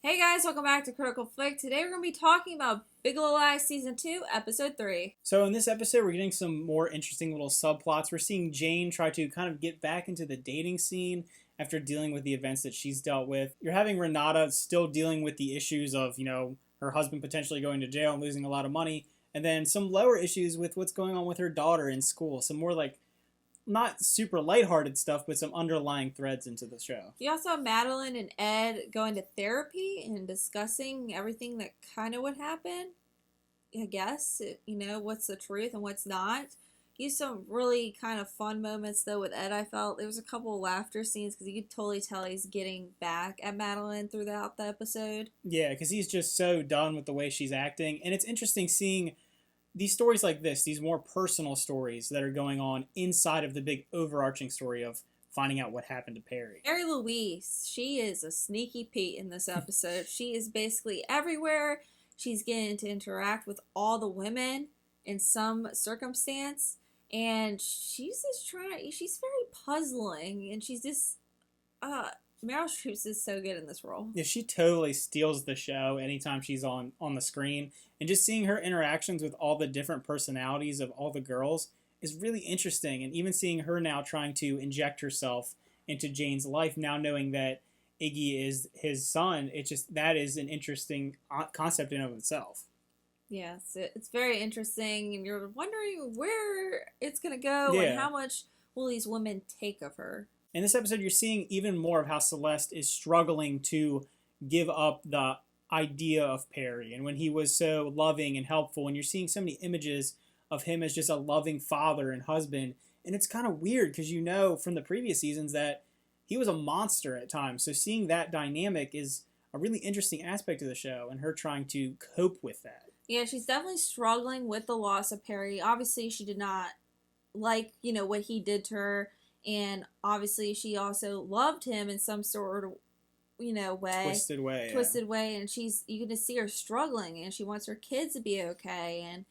Hey guys, welcome back to Critical Flick. Today we're going to be talking about Big Little Lies Season 2, Episode 3. So in this episode, we're getting some more interesting little subplots. We're seeing Jane try to kind of get back into the dating scene after dealing with the events that she's dealt with. You're having Renata still dealing with the issues of, her husband potentially going to jail and losing a lot of money. And then some lower issues with what's going on with her daughter in school. Some more not super lighthearted stuff, but some underlying threads into the show. You also have Madeline and Ed going to therapy and discussing everything that kind of would happen. I guess, what's the truth and what's not. You have some really kind of fun moments, though, with Ed, I felt. There was a couple of laughter scenes because you could totally tell he's getting back at Madeline throughout the episode. Yeah, because he's just so done with the way she's acting. And it's interesting seeing these stories like this, these more personal stories that are going on inside of the big overarching story of finding out what happened to Perry. Mary Louise, she is a sneaky Pete in this episode. She is basically everywhere. She's getting to interact with all the women in some circumstance. And she's she's very puzzling. And she's just, Meryl Streep is so good in this role. Yeah, she totally steals the show anytime she's on the screen. And just seeing her interactions with all the different personalities of all the girls is really interesting. And even seeing her now trying to inject herself into Jane's life, now knowing that Iggy is his son, that is an interesting concept in and of itself. Yes, it's very interesting. And you're wondering where it's going to go and how much will these women take of her. In this episode, you're seeing even more of how Celeste is struggling to give up the idea of Perry. And when he was so loving and helpful, and you're seeing so many images of him as just a loving father and husband. And it's kind of weird because you know from the previous seasons that he was a monster at times. So seeing that dynamic is a really interesting aspect of the show and her trying to cope with that. Yeah, she's definitely struggling with the loss of Perry. Obviously, she did not like, what he did to her. And obviously, she also loved him in some sort of, way. Twisted way. And you can just see her struggling, and she wants her kids to be okay. And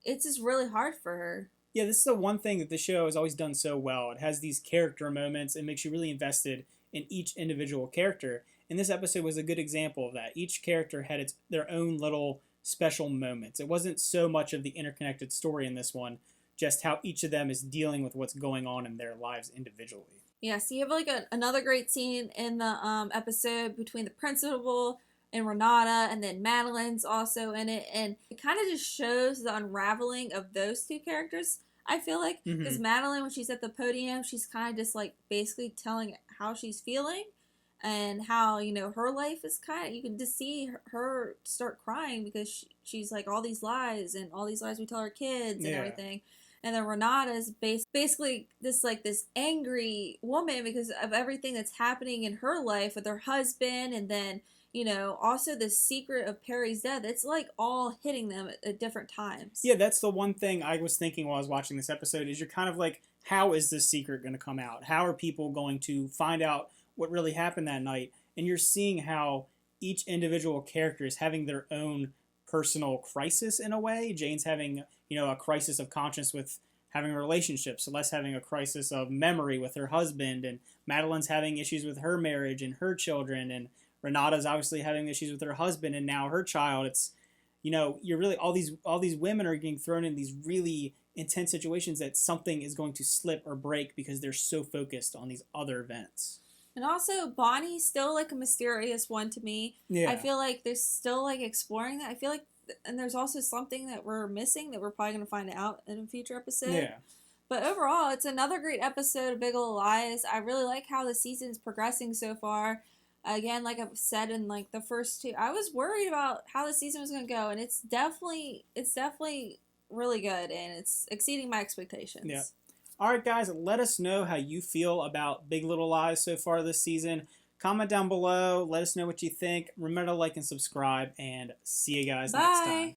it's just really hard for her. Yeah, this is the one thing that the show has always done so well. It has these character moments and makes you really invested in each individual character. And this episode was a good example of that. Each character had their own little special moments. It wasn't so much of the interconnected story in this one, just how each of them is dealing with what's going on in their lives individually. Yeah, so you have another great scene in the episode between the principal and Renata, and then Madeline's also in it, and it kind of just shows the unraveling of those two characters, I feel like, because Madeline, when she's at the podium, she's kind of just basically telling how she's feeling and how, her life is you can just see her start crying because she's like, all these lies we tell our kids and everything. And then Renata is basically this angry woman because of everything that's happening in her life with her husband, and then also the secret of Perry's death. It's all hitting them at different times. Yeah, that's the one thing I was thinking while I was watching this episode is you're kind of like, how is this secret going to come out? How are people going to find out what really happened that night? And you're seeing how each individual character is having their own personal crisis in a way. Jane's having, a crisis of conscience with having a relationship. Celeste having a crisis of memory with her husband, and Madeline's having issues with her marriage and her children, and Renata's obviously having issues with her husband and now her child. It's, you're really, all these women are getting thrown in these really intense situations that something is going to slip or break because they're so focused on these other events. And also, Bonnie's still a mysterious one to me. Yeah. I feel like they're still exploring that. I feel like, and there's also something that we're missing that we're probably going to find out in a future episode. Yeah. But overall, it's another great episode of Big Little Lies. I really like how the season's progressing so far. Again, like I've said in the first two, I was worried about how the season was going to go, and it's definitely really good, and it's exceeding my expectations. Yeah. All right, guys, let us know how you feel about Big Little Lies so far this season. Comment down below. Let us know what you think. Remember to like and subscribe, and see you guys next time.